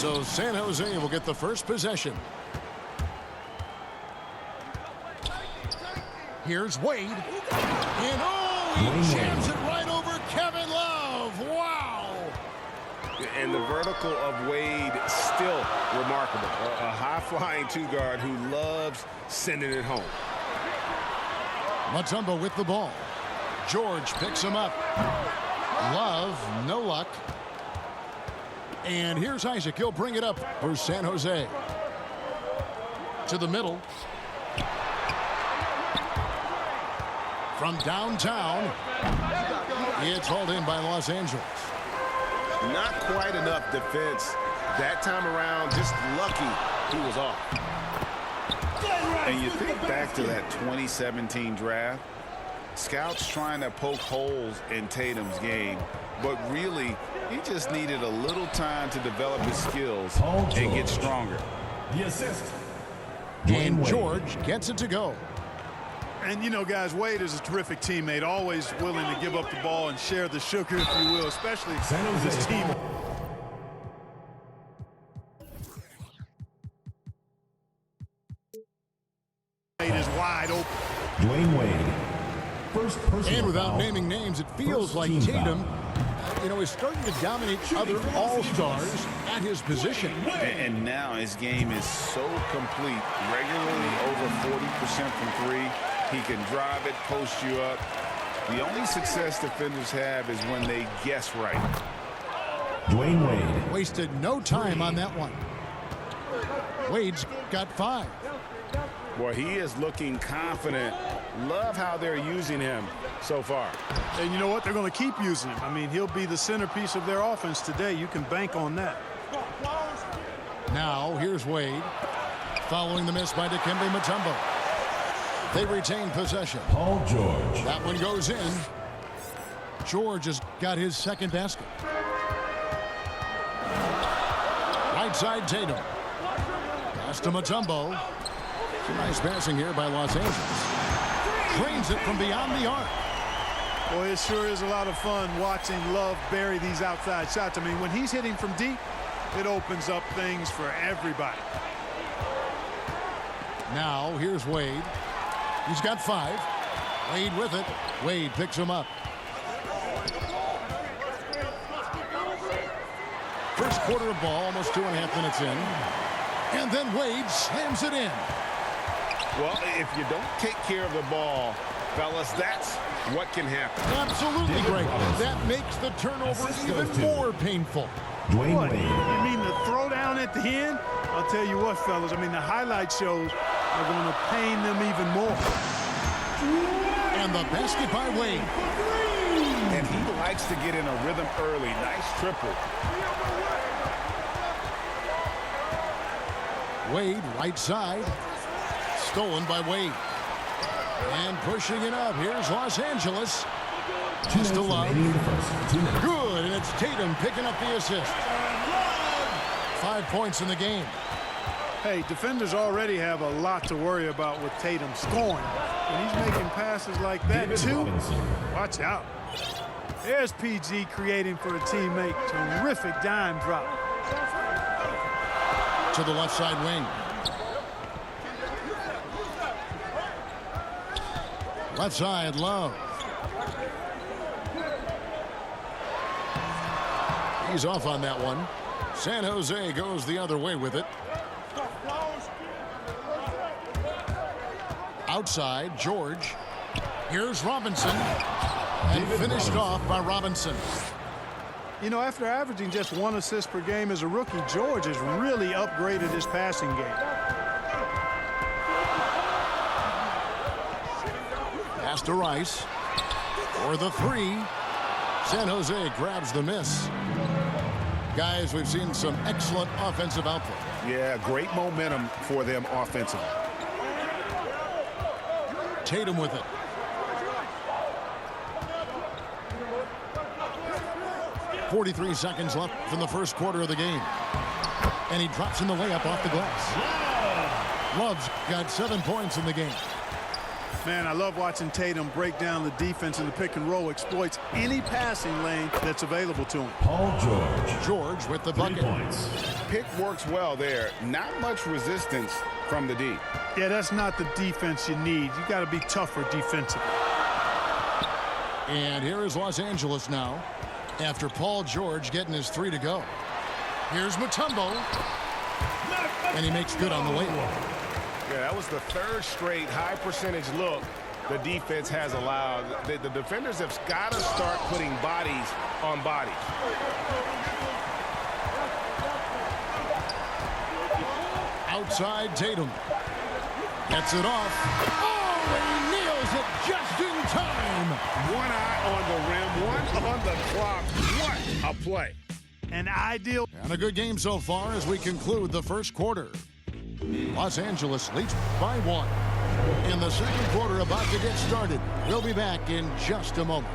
So San Jose will get the first possession. Here's Wade. And oh, he jams it right over Kevin Love. Wow. And the vertical of Wade still remarkable. A high-flying two-guard who loves sending it home. Mutombo with the ball. George picks him up. Love, no luck. And here's Isaac. He'll bring it up for San Jose. To the middle. From downtown. It's hauled in by Los Angeles. Not quite enough defense that time around. Just lucky he was off. And you think back to that 2017 draft, scouts trying to poke holes in Tatum's game, but really he just needed a little time to develop his skills and get stronger. The assist. And George gets it to go. And, you know, guys, Wade is a terrific teammate, always willing to give up the ball and share the sugar, if you will, especially with his team. Wade is wide open. Dwayne Wade. First personal And without foul. naming names, it feels First like team Tatum, foul. is starting to dominate other all-stars at his position. And now his game is so complete, regularly over 40% from three. He can drive it, post you up. The only success defenders have is when they guess right. Dwayne Wade. Wasted no time on that one. Wade's got 5. Boy, he is looking confident. Love how they're using him so far. And you know what? They're going to keep using him. I mean, he'll be the centerpiece of their offense today. You can bank on that. Now, here's Wade. Following the miss by Dikembe Mutombo. They retain possession. Paul George. That one goes in. George has got his second basket. Right side Tatum. Pass to Mutombo. Some nice passing here by Los Angeles. Drains it from beyond the arc. Boy, it sure is a lot of fun watching Love bury these outside shots. I mean, when he's hitting from deep, it opens up things for everybody. Now, here's Wade. He's got 5. Wade with it. Wade picks him up. First quarter of ball, almost 2.5 minutes in. And then Wade slams it in. Well, if you don't take care of the ball, fellas, that's what can happen. Absolutely great. That makes the turnover even more painful. Dwayne What? Wade. You mean the throwdown at the end? I'll tell you what, fellas. I mean, the highlight shows are going to pain them even more. And the basket by Wade. And he likes to get in a rhythm early. Nice triple. Wade, right side. Stolen by Wade. And pushing it up. Here's Los Angeles. Just a love. Good, and it's Tatum picking up the assist. 5 points in the game. Hey, defenders already have a lot to worry about with Tatum scoring. When he's making passes like that, too, watch out. There's PG creating for a teammate. Terrific dime drop. To the left side wing. Left side, Love. He's off on that one. San Jose goes the other way with it. Outside, George. Here's Robinson. And finished off by Robinson. You know, after averaging just 1 assist per game as a rookie, George has really upgraded his passing game. Pass to Rice. For the 3. San Jose grabs the miss. Guys, we've seen some excellent offensive output. Yeah, great momentum for them offensively. Tatum with it. .43 seconds left from the first quarter of the game. And he drops in the layup off the glass. Love's got 7 points in the game. Man, I love watching Tatum break down the defense in the pick and roll, exploits any passing lane that's available to him. Paul George. George with the 3 bucket. points. Pick works well there. Not much resistance from the D. Yeah, that's not the defense you need. You got to be tougher defensively. And here is Los Angeles now after Paul George getting his 3 to go. Here's Mutombo. And he makes good on the layup. Yeah, that was the 3rd straight high percentage look the defense has allowed. The defenders have got to start putting bodies on bodies. Outside Tatum. Gets it off. Oh, he nails it just in time. One eye on the rim, one on the clock. What a play. An ideal. And a good game so far as we conclude the first quarter. Los Angeles leads by 1. In the second quarter about to get started. We'll be back in just a moment.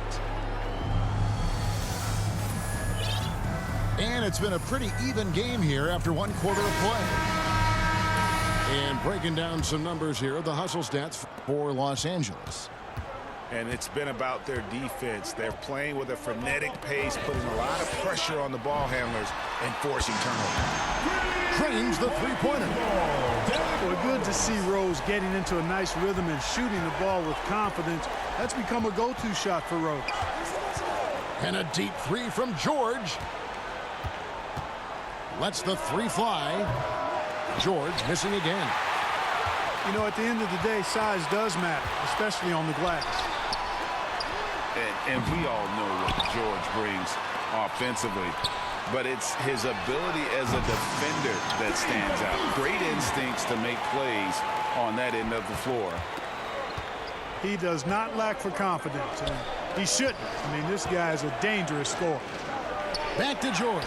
And it's been a pretty even game here after 1 quarter of play. And breaking down some numbers here, the hustle stats for Los Angeles. And it's been about their defense. They're playing with a frenetic pace, putting a lot of pressure on the ball handlers and forcing turnovers. Trains the three-pointer. Well, good to see Rose getting into a nice rhythm and shooting the ball with confidence. That's become a go-to shot for Rose. And a deep 3 from George. Lets the 3 fly. George missing again. You know, at the end of the day, size does matter, especially on the glass. And we all know what George brings offensively. But it's his ability as a defender that stands out. Great instincts to make plays on that end of the floor. He does not lack for confidence, and he shouldn't. I mean, this guy is a dangerous scorer. Back to George.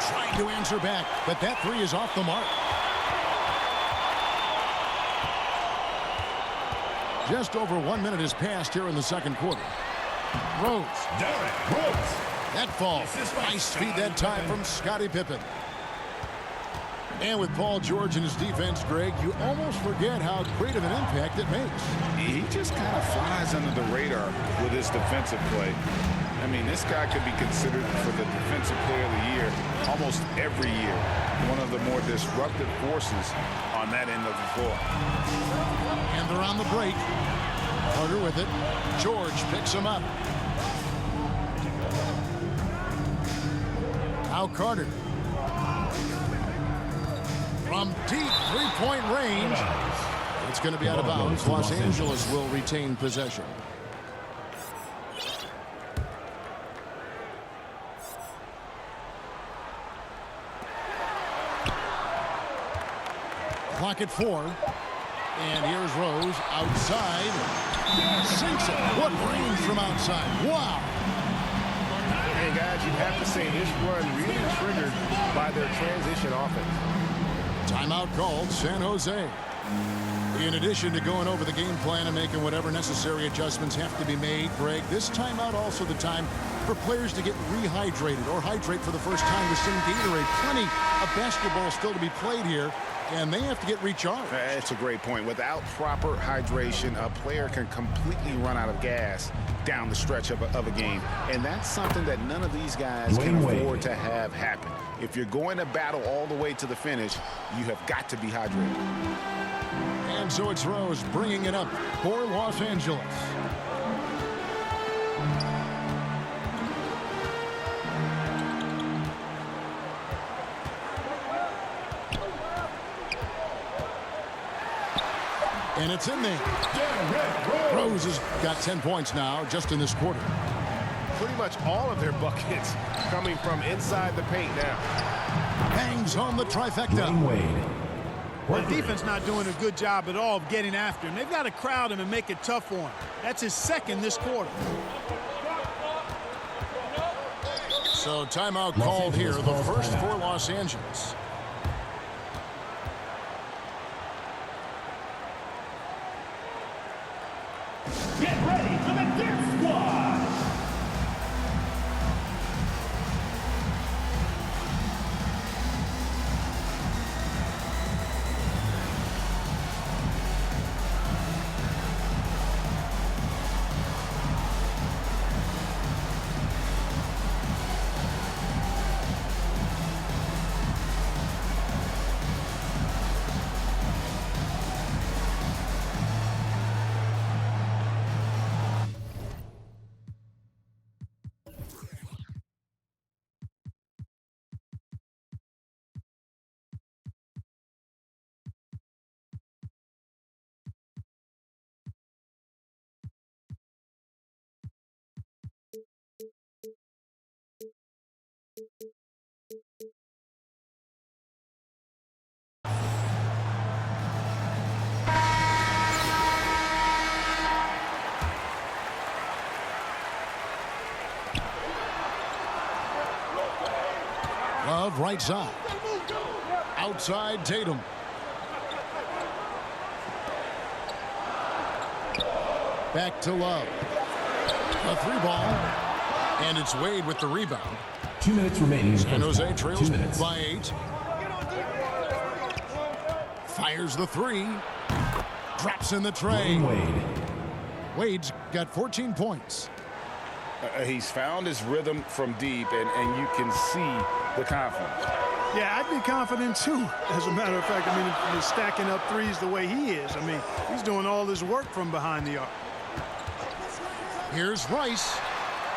Trying to answer back, but that 3 is off the mark. Just over 1 minute has passed here in the second quarter. Rose. Derek Rose. That falls. Nice feed that time from Scottie Pippen. And with Paul George in his defense, Greg, you almost forget how great of an impact it makes. He just kind of flies under the radar with his defensive play. I mean, this guy could be considered for the Defensive Player of the Year almost every year. One of the more disruptive forces on that end of the floor. And they're on the break. Carter with it. George picks him up. Now Carter. From deep three-point range. It's going to be out of bounds. Los Angeles will retain possession. Clock at 4. And here's Rose outside. Sinks it. What range from outside. Wow. Hey, guys, you'd have to say this run really triggered by their transition offense. Timeout called San Jose. In addition to going over the game plan and making whatever necessary adjustments have to be made, Greg, this timeout also the time for players to get rehydrated or hydrate for the first time with some Gatorade. Plenty of basketball still to be played here, and they have to get recharged. That's a great point. Without proper hydration, a player can completely run out of gas down the stretch of a game. And that's something that none of these guys can afford to have happen. If you're going to battle all the way to the finish, you have got to be hydrated. And so it's Rose bringing it up for Los Angeles. And it's in there. Rose has got 10 points now just in this quarter. Pretty much all of their buckets coming from inside the paint now. Hangs on the trifecta. The defense not doing a good job at all of getting after him. They've got to crowd him and make it tough for him. That's his second this quarter. So timeout called here, the first for Los Angeles. Get ready for the Dirt Squad. Love right side. Outside Tatum. Back to Love. A 3-ball. And it's Wade with the rebound. 2 minutes remaining. San Jose trails 2 minutes. by 8. Fires the 3. Drops in the tray. Wade. Wade's got 14 points. He's found his rhythm from deep, and you can see the confidence. Yeah, I'd be confident too. As a matter of fact, I mean, if he's stacking up threes the way he is. I mean, he's doing all this work from behind the arc. Here's Rice.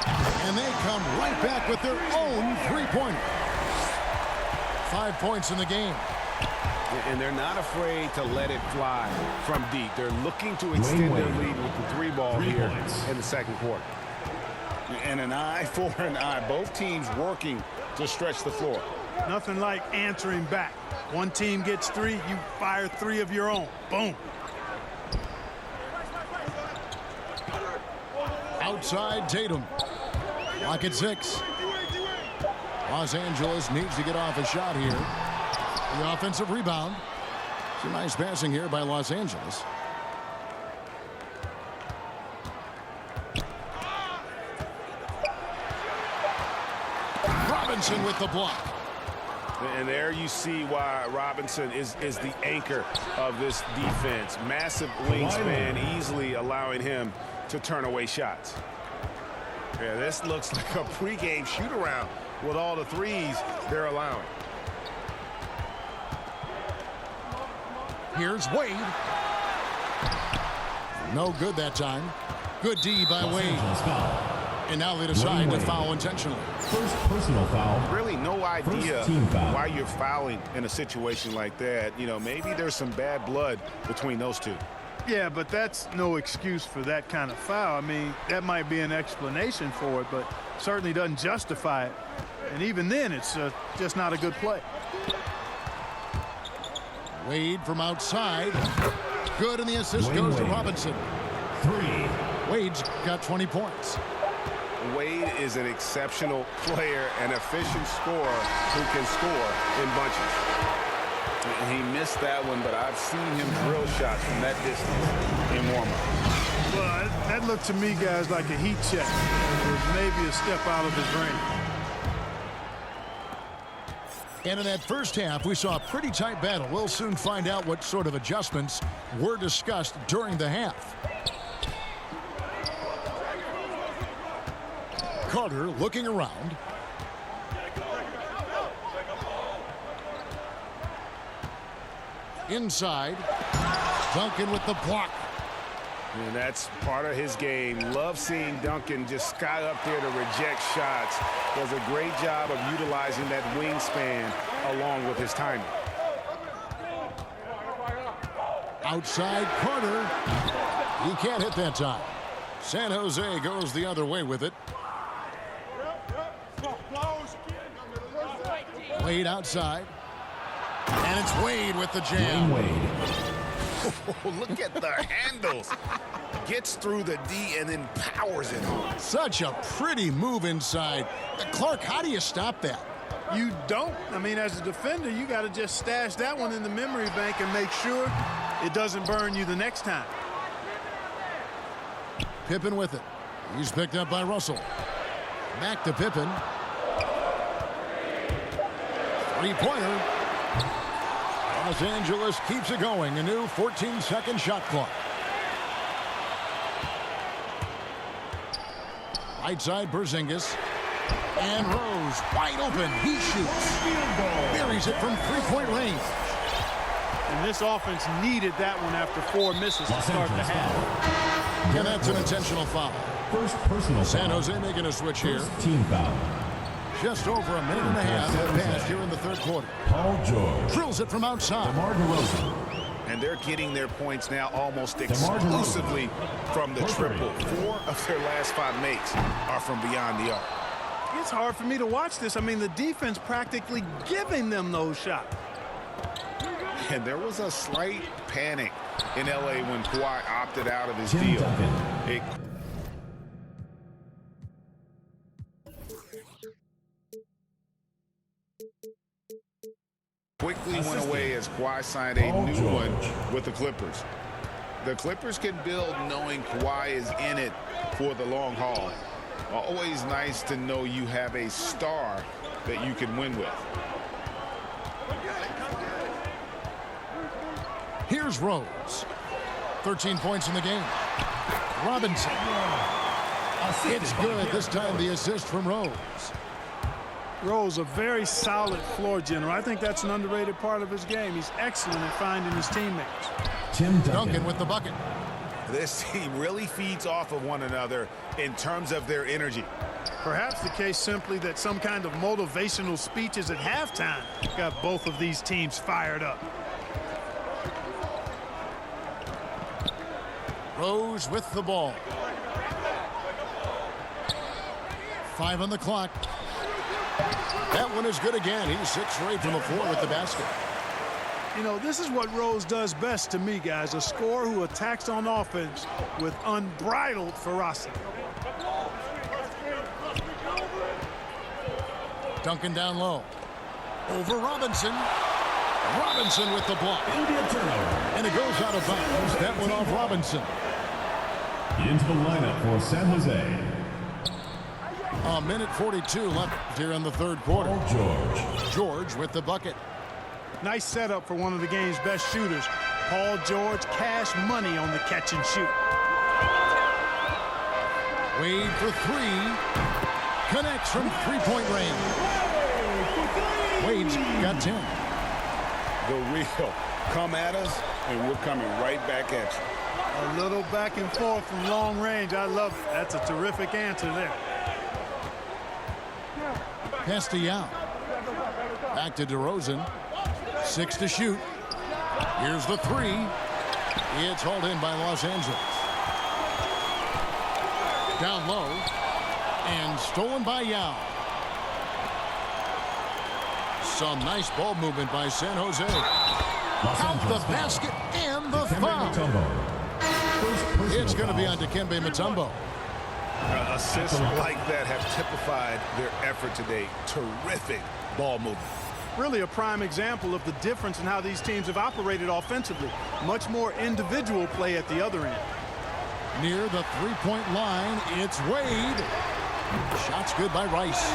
And they come right back with their own three-pointer. 5 points in the game. And they're not afraid to let it fly from deep. They're looking to extend their lead with the 3-ball here in the second quarter. And an eye for an eye. Both teams working to stretch the floor. Nothing like answering back. One team gets 3, you fire 3 of your own. Boom. Outside Tatum. Lock at 6. Los Angeles needs to get off a shot here. The offensive rebound. Some nice passing here by Los Angeles. Robinson with the block. And there you see why Robinson is the anchor of this defense. Massive wingspan, easily allowing him to turn away shots. Yeah, this looks like a pregame shoot-around with all the threes they're allowing. Here's Wade. No good that time. Good D by Wade. And now they decide to foul intentionally. First personal foul. Really no idea team foul. why you're fouling in a situation like that. You know, maybe there's some bad blood between those two. Yeah, but that's no excuse for that kind of foul. I mean, that might be an explanation for it, but certainly doesn't justify it. And even then, it's just not a good play. Wade from outside. Good, and the assist goes to Robinson. 3. Wade's got 20 points. Wade is an exceptional player, an efficient scorer who can score in bunches. He missed that one, but I've seen him drill shots from that distance in warm-up. Well, that looked to me, guys, like a heat check. It was maybe a step out of his range. And in that first half, we saw a pretty tight battle. We'll soon find out what sort of adjustments were discussed during the half. Carter looking around. Inside. Duncan with the block. And that's part of his game. Love seeing Duncan just sky up there to reject shots. Does a great job of utilizing that wingspan along with his timing. Outside Carter. He can't hit that time. San Jose goes the other way with it. Wade outside. And it's Wade with the jam. Oh, look at the handles. Gets through the D and then powers it home. Such a pretty move inside. Clark, how do you stop that? You don't. I mean, as a defender, you got to just stash that one in the memory bank and make sure it doesn't burn you the next time. Pippen with it. He's picked up by Russell. Back to Pippen. Three-pointer. Los Angeles keeps it going. A new 14-second shot clock. Right side, Porzingis. And Rose wide open. He shoots. Buries it from three-point range. And this offense needed that one after 4 misses to start the half. And that's an intentional foul. First personal San foul. Jose making a switch here. First team foul. Just over a minute and a half have passed here in the third quarter. Paul George. Drills it from outside. DeMar DeRozan. And they're getting their points now almost exclusively from the triple. 4 of their last 5 makes are from beyond the arc. It's hard for me to watch this. I mean, the defense practically giving them those shots. And there was a slight panic in L.A. when Kawhi opted out of his Tim deal. Duncan. It quickly went away as Kawhi signed a new one with the Clippers. The Clippers can build knowing Kawhi is in it for the long haul. Always nice to know you have a star that you can win with. Here's Rose. 13 points in the game. Robinson. It's good. This time the assist from Rose. Rose, a very solid floor general. I think that's an underrated part of his game. He's excellent at finding his teammates. Tim Duncan with the bucket. This team really feeds off of one another in terms of their energy. Perhaps the case simply that some kind of motivational speeches at halftime got both of these teams fired up. Rose with the ball. 5 on the clock. That one is good again. He's 6 for 8 from the floor with the basket. You know, this is what Rose does best to me, guys. A scorer who attacks on offense with unbridled ferocity. Duncan down low. Over Robinson. Robinson with the block. And it goes out of bounds. That one off Robinson. Into the lineup for San Jose. A minute 42 left here in the third quarter. George with the bucket. Nice setup for one of the game's best shooters. Paul George, cash money on the catch and shoot. Wade for 3. Connects from three-point range. Wade's got 10. The real come at us, and we're coming right back at you. A little back and forth from long range. I love it. That's a terrific answer there. Pass to Yao. Back to DeRozan. 6 to shoot. Here's the 3. It's hauled in by Los Angeles. Down low. And stolen by Yao. Some nice ball movement by San Jose. Out the basket and the foul. It's going to be on Dikembe Mutombo. Assists like that have typified their effort today. Terrific ball movement. Really a prime example of the difference in how these teams have operated offensively. Much more individual play at the other end. Near the three-point line, it's Wade. Shot's good by Rice.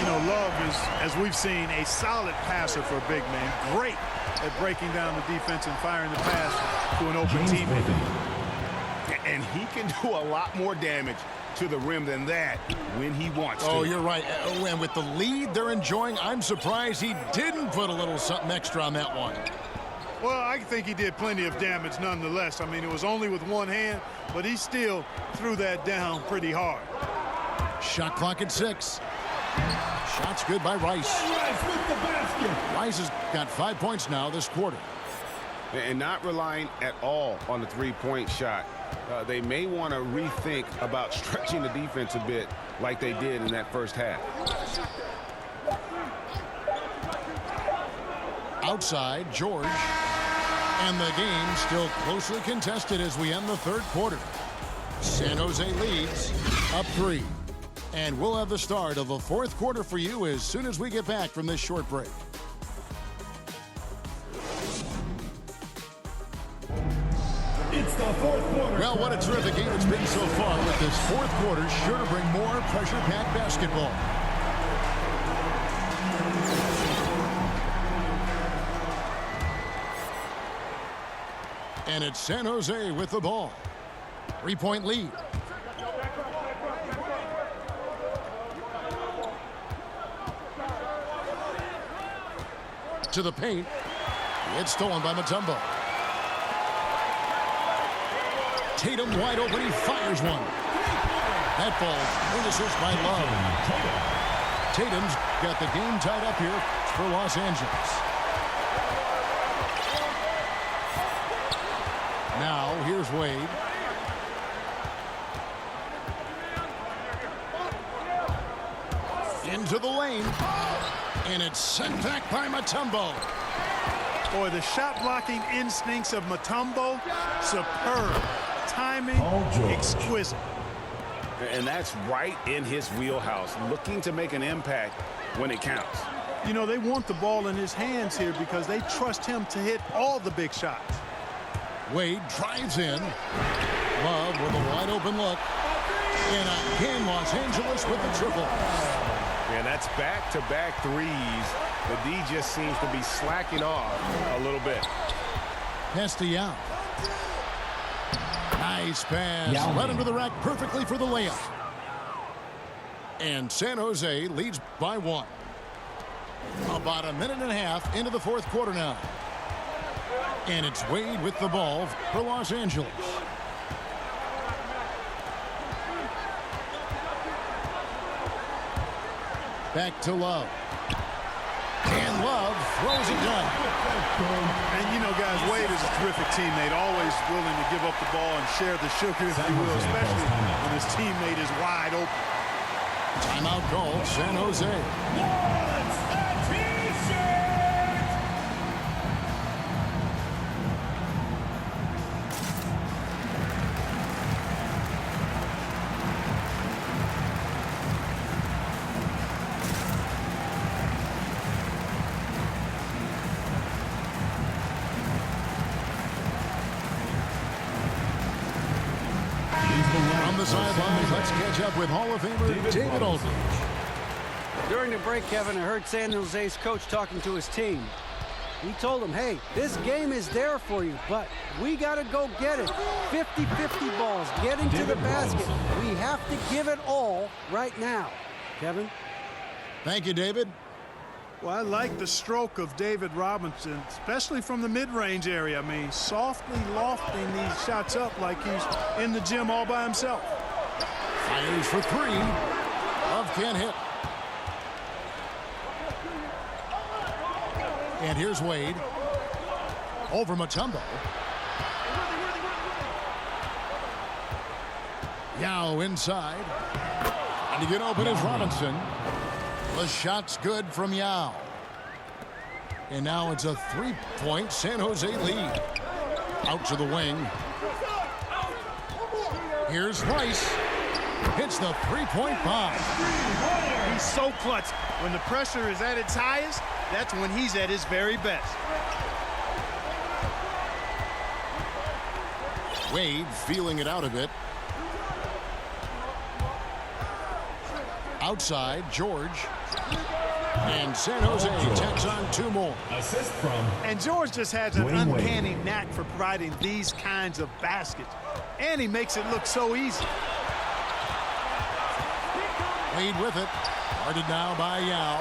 You know, Love is, as we've seen, a solid passer for a big man. Great at breaking down the defense and firing the pass to an open teammate. And he can do a lot more damage to the rim than that when he wants to. Oh, you're right. And with the lead they're enjoying, I'm surprised he didn't put a little something extra on that one. Well, I think he did plenty of damage nonetheless. I mean, it was only with one hand, but he still threw that down pretty hard. Shot clock at 6. Shot's good by Rice. Rice has got 5 points now this quarter. And not relying at all on the three-point shot. They may want to rethink about stretching the defense a bit like they did in that first half. Outside, George. And the game still closely contested as we end the third quarter. San Jose leads up 3. And we'll have the start of the fourth quarter for you as soon as we get back from this short break. It's the fourth quarter. Well, what a terrific game it's been so far, with this fourth quarter sure to bring more pressure-packed basketball. And it's San Jose with the ball. 3-point lead. To the paint. It's stolen by Mutombo. Tatum wide open. He fires one. That ball finishes by Love. Tatum's got the game tied up here for Los Angeles. Now here's Wade. Into the lane. And it's sent back by Mutombo. Boy, the shot blocking instincts of Mutombo, superb. Timing, exquisite. And that's right in his wheelhouse, looking to make an impact when it counts. You know, they want the ball in his hands here because they trust him to hit all the big shots. Wade drives in. Love with a wide open look. And again, Los Angeles with the triple. And that's back-to-back threes. The D just seems to be slacking off a little bit. Pass to Yao. Nice pass. Led him to the rack perfectly for the layup. And San Jose leads by 1. About a minute and a half into the fourth quarter now. And it's Wade with the ball for Los Angeles. Back to Love. And Love throws it down. And, you know, guys, Wade is a terrific teammate, always willing to give up the ball and share the sugar, if you will, especially when his teammate is wide open. Timeout called San Jose. From the sidelines, let's catch up with Hall of Famer David Aldridge. During the break, Kevin, I heard San Jose's coach talking to his team. He told them, hey, this game is there for you, but we got to go get it. 50-50 balls, getting to the basket. We have to give it all right now. Kevin? Thank you, David. Well, I like the stroke of David Robinson, especially from the mid-range area. I mean, softly lofting these shots up like he's in the gym all by himself. Fires for 3. Love can't hit. And here's Wade. Over Mutombo. Yao inside. And to get open is Robinson. The shot's good from Yao. And now it's a 3-point San Jose lead. Out to the wing. Here's Rice. Hits the 3-point bomb. He's so clutch. When the pressure is at its highest, that's when he's at his very best. Wade feeling it out a bit. Outside, George. And San Jose tacks on 2 more. Assist from. And George just has an Wayne Wade. uncanny knack for providing these kinds of baskets. And he makes it look so easy. Wade with it. Guarded now by Yao.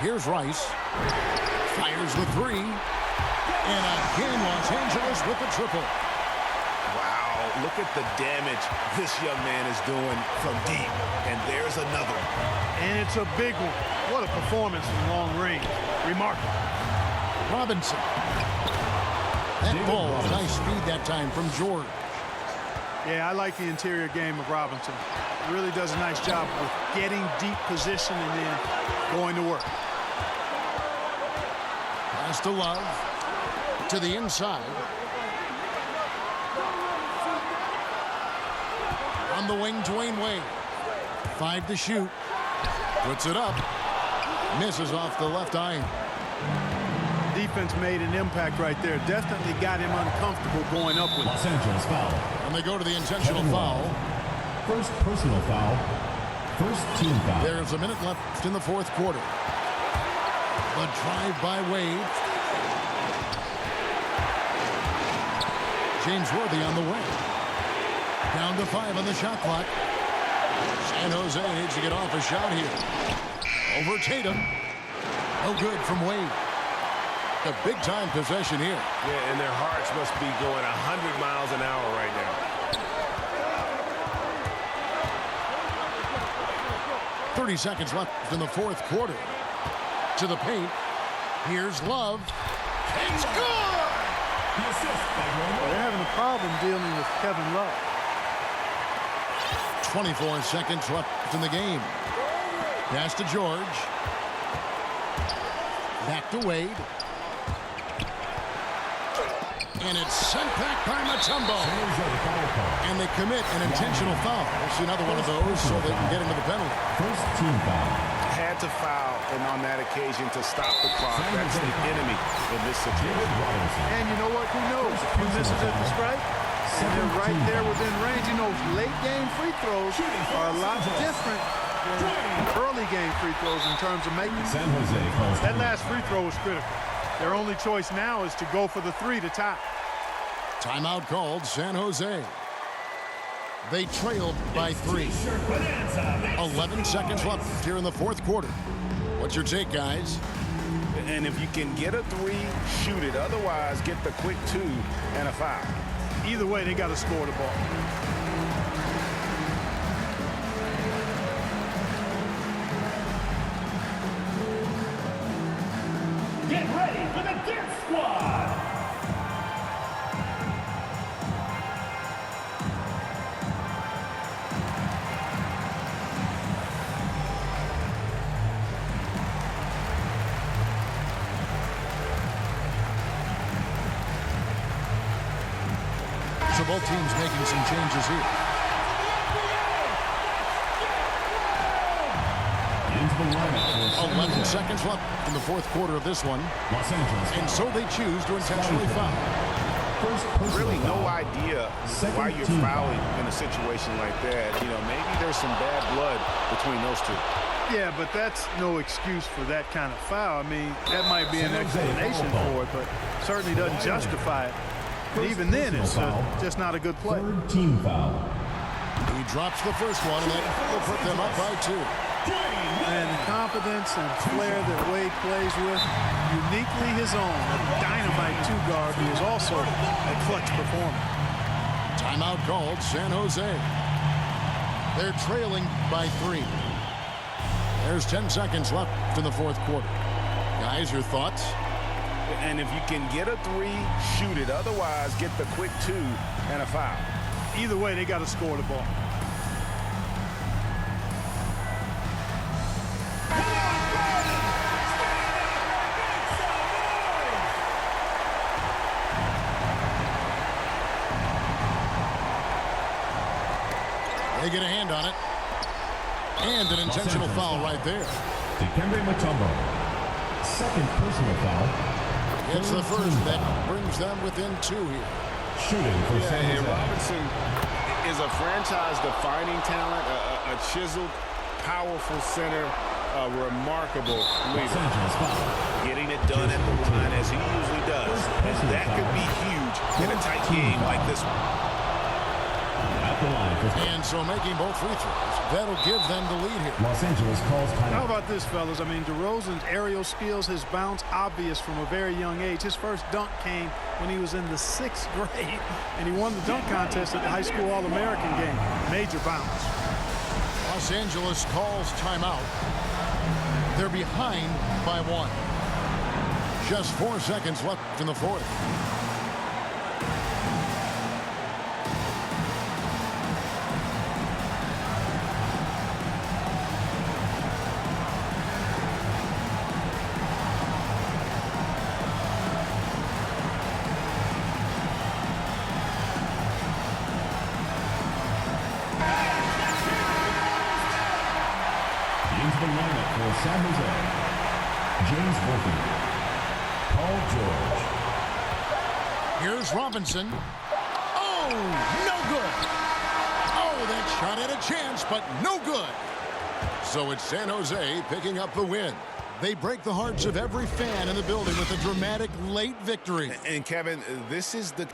Here's Rice. Fires the 3. And again, Los Angeles with the triple. Wow, look at the damage this young man is doing from deep. And there's another one. And it's a big one. What a performance from long range. Remarkable. Robinson. That ball, nice speed that time from George. Yeah, I like the interior game of Robinson. He really does a nice job with getting deep position and then going to work. Pass to Love. To the inside. On the wing, Dwayne Wade. 5 to shoot. Puts it up. Misses off the left iron. Defense made an impact right there. Definitely got him uncomfortable going up with it. Los Angeles foul. And they go to the intentional foul. First personal foul. First team foul. There's a minute left in the fourth quarter. The drive by Wade. James Worthy on the way. Down to 5 on the shot clock. San Jose needs to get off a shot here. Over Tatum. No good from Wade. A big-time possession here. Yeah, and their hearts must be going 100 miles an hour right now. 30 seconds left in the fourth quarter. To the paint. Here's Love. It's good! They're having a problem dealing with Kevin Love. 24 seconds left in the game. Pass to George. Back to Wade. And it's sent back by Mutombo. And they commit an intentional foul. We'll see another one of those so they can get into the penalty. First team foul. Had to foul, and on that occasion to stop the clock. That's the enemy in this situation. And you know what? Who knows? A few misses at the strike, and they're right there within range. You know, late game free throws are a lot different than early game free throws in terms of making. San Jose calls That last free throw was critical. Their only choice now is to go for the three to tie. Timeout called San Jose. They trailed by 3. 11 seconds left here in the fourth quarter. What's your take, guys? And if you can get a 3, shoot it. Otherwise, get the quick 2 and a foul. Either way, they got to score the ball. Get ready for the Dirt Squad. So both teams making some changes here. into the lineup for 11 seconds left in the fourth quarter of this one. Los Angeles. And so they choose to intentionally foul. First personal Really no foul. idea Second why you're team fouling foul. in a situation like that. You know, maybe there's some bad blood between those two. Yeah, but that's no excuse for that kind of foul. I mean, that might be an explanation for it, but certainly doesn't justify it. And even then, it's just not a good play. Third team foul. He drops the first one, and that will put them up by 2. And the confidence and flair that Wade plays with, uniquely his own. A dynamite two-guard who is also a clutch performer. Timeout called San Jose. They're trailing by 3. There's 10 seconds left in the fourth quarter. Guys, your thoughts? And if you can get a 3, shoot it. Otherwise, get the quick 2 and a foul. Either way, they got to score the ball. They get a hand on it. And an intentional foul right there. Dikembe Mutombo. Second personal foul. It's the first that brings them within 2 here. Shooting for San And Jose. Robinson is a franchise-defining talent, a chiseled, powerful center, a remarkable Los leader. Angeles foul. Getting it done at the line as he usually does. And that could be huge in a tight game like this one. At the line for And so making both free throws, that'll give them the lead here. Los Angeles calls How timeout. about this, fellas? I mean, DeRozan's aerial skills, his bounce, obvious from a very young age. His first dunk came when he was in the 6th grade, and he won the dunk contest at the high school All-American game. Major bounce. Los Angeles calls timeout. They're behind by 1. Just 4 seconds left in the fourth. Into the lineup for San Jose. James Worthy. Paul George. Here's Robinson. Oh, no good. Oh, that shot had a chance, but no good. So it's San Jose picking up the win. They break the hearts of every fan in the building with a dramatic late victory. And Kevin, this is the